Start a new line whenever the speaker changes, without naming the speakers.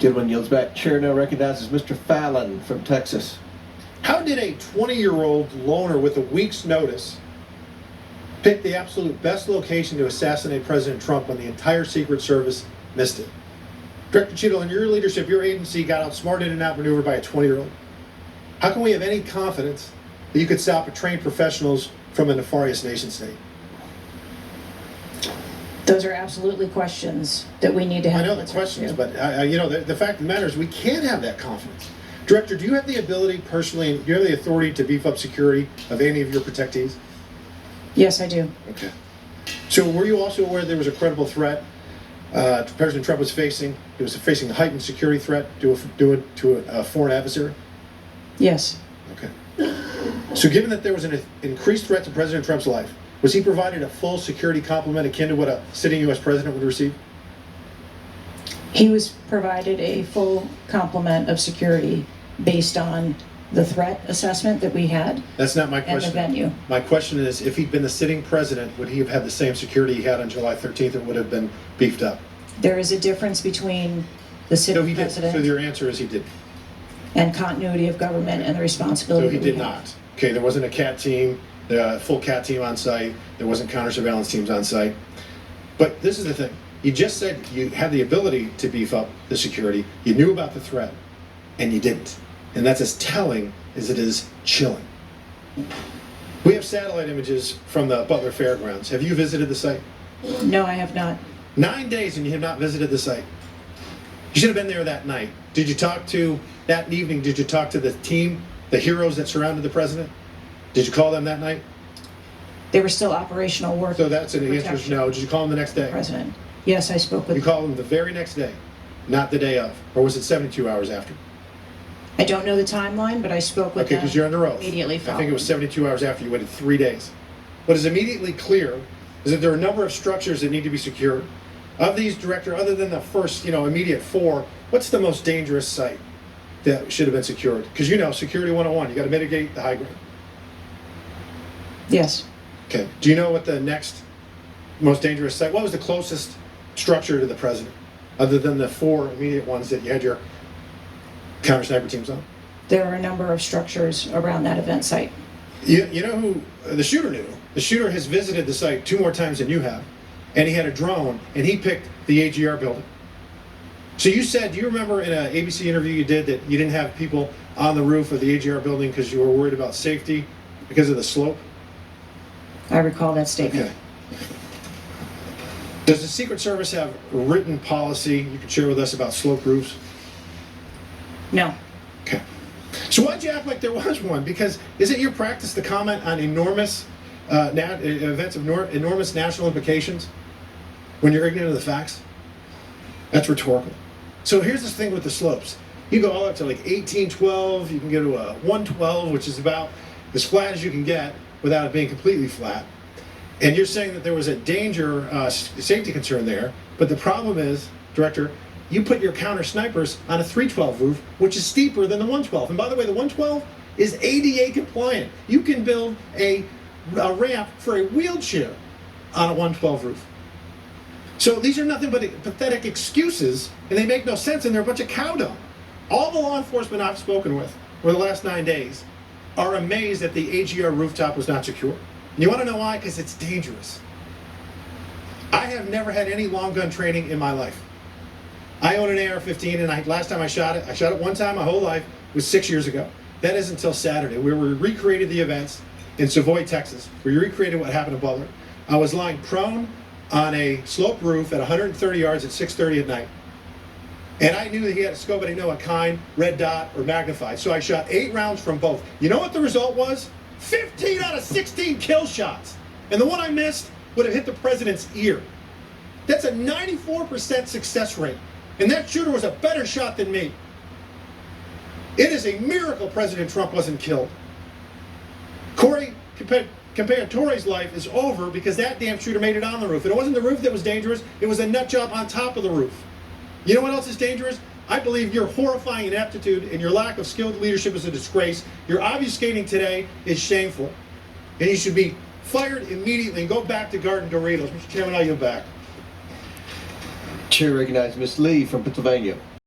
Gentleman yields back. Chair now recognizes Mr. Fallon from Texas.
How did a 20-year-old loner with a week's notice pick the absolute best location to assassinate President Trump when the entire Secret Service missed it? Director Cheatle, in your leadership, your agency got outsmarted and outmaneuvered by a 20-year-old. How can we have any confidence that you could stop trained professionals from a nefarious nation state?
Those are absolutely questions that we need to have.
I know the questions, but the fact of the matter is we can't have that confidence. Director, do you have the ability personally, do you have the authority to beef up security of any of your protectees?
Yes, I do.
Okay. So were you also aware there was a credible threat President Trump was facing? He was facing a heightened security threat to a foreign adversary?
Yes.
Okay. So given that there was an increased threat to President Trump's life, was he provided a full security complement akin to what a sitting U.S. president would receive?
He was provided a full complement of security based on the threat assessment that we had.
That's not my
and
question.
The venue.
My question is, if he'd been the sitting president, would he have had the same security he had on July 13th, or would have been beefed up?
There is a difference between the sitting president
So your answer is he did.
And continuity of government and the responsibility.
So he did not. Okay, there wasn't a CAT team, full CAT team on site. There wasn't counter-surveillance teams on site. But this is the thing. You just said you had the ability to beef up the security. You knew about the threat, and you didn't. And that's as telling as it is chilling. We have satellite images from the Butler Fairgrounds. Have you visited the site?
No, I have not.
9 days and you have not visited the site. You should have been there that night. Did you talk to, that evening, did you talk to the team, the heroes that surrounded the president? Did you call them that night?
They were still operational work.
So that's an answer is no. Did you call them the next day?
President. Yes, I spoke with.
You called them the very next day, not the day of, or was it 72 hours after?
I don't know the timeline, but I spoke with
Okay,
them
because you're under oath.
Immediately
I
following.
think it was 72 hours after. You waited 3 days. What is immediately clear is that there are a number of structures that need to be secured. Of these, Director, other than the first, immediate 4, what's the most dangerous site that should have been secured? Because Security 101, you got to mitigate the high ground.
Yes.
Okay. Do you know what the next most dangerous site? What was the closest structure to the president, other than the 4 immediate ones that you had your counter sniper teams on?
There are a number of structures around that event site.
You know who the shooter knew? The shooter has visited the site 2 more times than you have, and he had a drone, and he picked the AGR building. So you said, do you remember in an ABC interview you did that you didn't have people on the roof of the AGR building because you were worried about safety because of the slope?
I recall that statement.
Okay. Does the Secret Service have a written policy you can share with us about slope roofs?
No.
Okay. So why'd you act like there was one? Because is it your practice to comment on enormous events of enormous national implications when you're ignorant of the facts? That's rhetorical. So here's this thing with the slopes. You go all up to like 1812, you can go to a 112, which is about as flat as you can get without it being completely flat. And you're saying that there was a danger, safety concern there, but the problem is, Director, you put your counter snipers on a 312 roof, which is steeper than the 112. And by the way, the 112 is ADA compliant. You can build a ramp for a wheelchair on a 112 roof. So these are nothing but pathetic excuses, and they make no sense, and they're a bunch of cow dung. All the law enforcement I've spoken with over the last 9 days are amazed that the AGR rooftop was not secure. And you want to know why? Because it's dangerous. I have never had any long gun training in my life. I own an AR-15, and last time I shot it one time my whole life, was 6 years ago. That is until Saturday, where we recreated the events in Savoy, Texas. We recreated what happened to Butler. I was lying prone on a sloped roof at 130 yards at 6:30 at night. And I knew that he had a scope, but I didn't know what kind, red dot or magnified. So I shot 8 rounds from both. You know what the result was? 15 out of 16 kill shots. And the one I missed would have hit the president's ear. That's a 94% success rate. And that shooter was a better shot than me. It is a miracle President Trump wasn't killed. Corey Comparatori's life is over because that damn shooter made it on the roof. And it wasn't the roof that was dangerous, it was a nut job on top of the roof. You know what else is dangerous? I believe your horrifying ineptitude and your lack of skilled leadership is a disgrace. Your obfuscating today is shameful. And you should be fired immediately and go back to Garden Doritos. Mr. Chairman, I yield back.
Chair recognizes Ms. Lee from Pennsylvania.